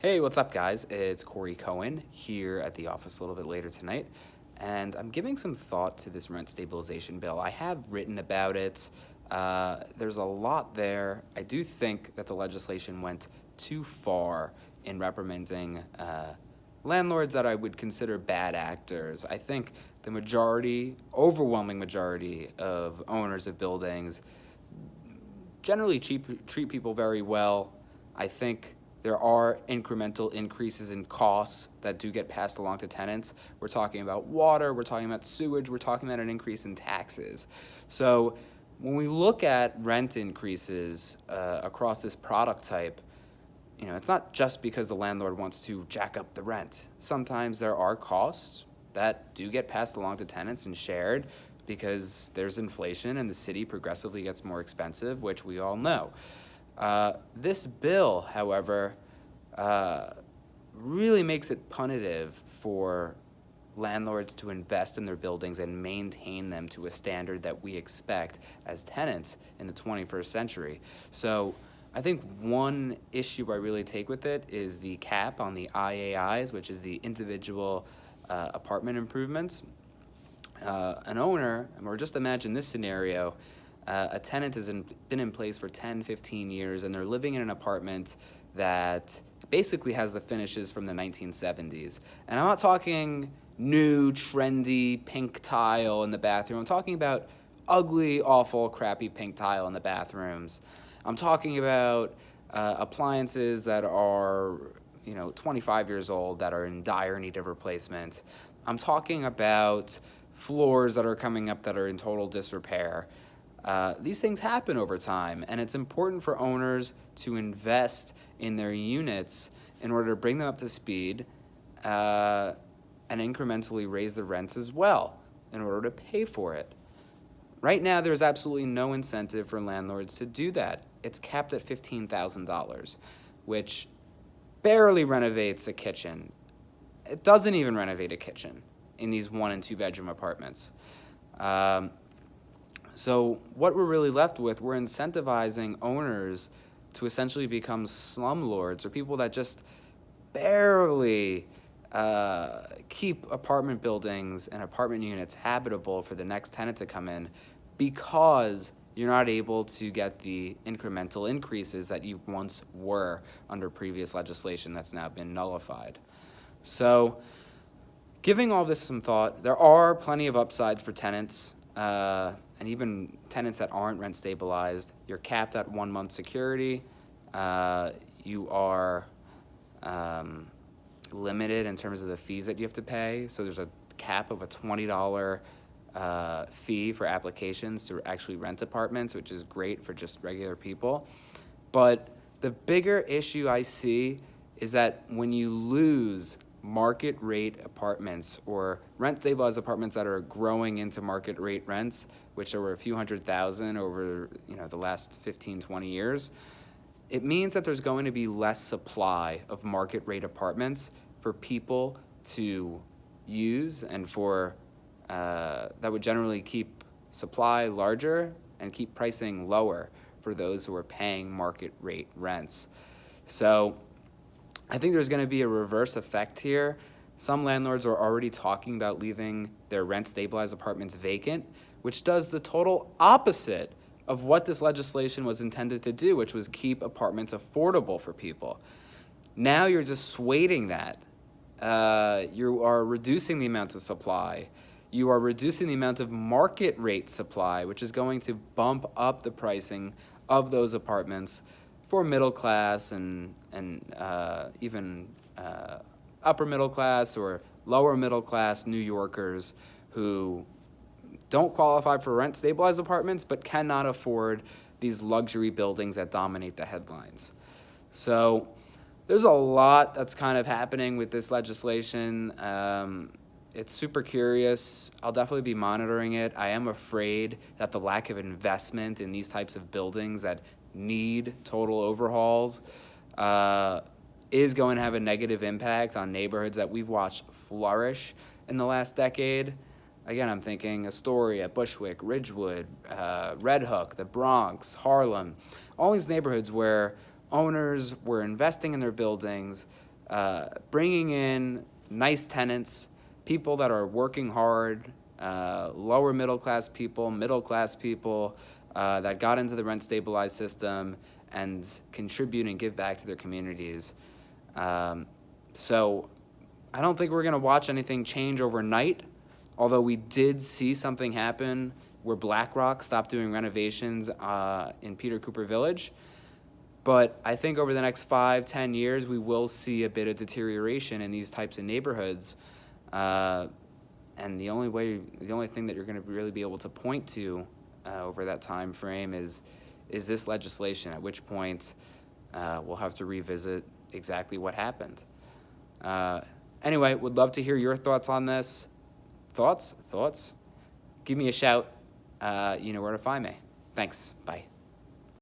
Hey, what's up, guys? It's Corey Cohen here at the office a little bit later tonight, and I'm giving some thought to this rent stabilization bill. I have written about it. There's a lot there. I do think that the legislation went too far in reprimanding landlords that I would consider bad actors. I think the overwhelming majority of owners of buildings generally treat people very well. I think there are incremental increases in costs that do get passed along to tenants. We're talking about water, we're talking about sewage, we're talking about an increase in taxes. So when we look at rent increases across this product type, it's not just because the landlord wants to jack up the rent. Sometimes there are costs that do get passed along to tenants and shared because there's inflation and the city progressively gets more expensive, which we all know. This bill, however, really makes it punitive for landlords to invest in their buildings and maintain them to a standard that we expect as tenants in the 21st century. So I think one issue I really take with it is the cap on the IAIs, which is the individual apartment improvements. An owner, or just imagine this scenario, a tenant has been in place for 10, 15 years, and they're living in an apartment that basically has the finishes from the 1970s. And I'm not talking new, trendy pink tile in the bathroom. I'm talking about ugly, awful, crappy pink tile in the bathrooms. I'm talking about appliances that are 25 years old that are in dire need of replacement. I'm talking about floors that are coming up that are in total disrepair. These things happen over time, and it's important for owners to invest in their units in order to bring them up to speed and incrementally raise the rents as well in order to pay for it. Right now, there's absolutely no incentive for landlords to do that. It's capped at $15,000, which barely renovates a kitchen. It doesn't even renovate a kitchen in these 1 and 2 bedroom apartments. So what we're really left with, we're incentivizing owners to essentially become slumlords, or people that just barely keep apartment buildings and apartment units habitable for the next tenant to come in, because you're not able to get the incremental increases that you once were under previous legislation that's now been nullified. So giving all this some thought, there are plenty of upsides for tenants, and even tenants that aren't rent stabilized. You're capped at 1 month security. You are limited in terms of the fees that you have to pay. So there's a cap of a $20 fee for applications to actually rent apartments, which is great for just regular people. But the bigger issue I see is that when you lose market rate apartments or rent stabilized apartments that are growing into market rate rents, which are a few $100,000 over the last 15, 20 years, it means that there's going to be less supply of market rate apartments for people to use, and for that would generally keep supply larger and keep pricing lower for those who are paying market rate rents. So I think there's going to be a reverse effect here. Some landlords are already talking about leaving their rent-stabilized apartments vacant, which does the total opposite of what this legislation was intended to do, which was keep apartments affordable for people. Now you're dissuading that. You are reducing the amount of supply. You are reducing the amount of market rate supply, which is going to bump up the pricing of those apartments for middle class and even upper middle class or lower middle class New Yorkers who don't qualify for rent stabilized apartments but cannot afford these luxury buildings that dominate the headlines. So there's a lot that's kind of happening with this legislation. It's super curious. I'll definitely be monitoring it. I am afraid that the lack of investment in these types of buildings that need total overhauls is going to have a negative impact on neighborhoods that we've watched flourish in the last decade. Again, I'm thinking Astoria, Bushwick, Ridgewood, Red Hook, the Bronx, Harlem, all these neighborhoods where owners were investing in their buildings. bringing in nice tenants, people that are working hard, lower middle class people that got into the rent stabilized system and contribute and give back to their communities. So I don't think we're going to watch anything change overnight, although we did see something happen where BlackRock stopped doing renovations in Peter Cooper Village. But I think over the next 5-10 years, we will see a bit of deterioration in these types of neighborhoods. And the only thing that you're going to really be able to point to over that time frame is this legislation, at which point we'll have to revisit exactly what happened. Anyway, would love to hear your thoughts on this. Thoughts? Give me a shout. You know where to find me. Thanks. Bye.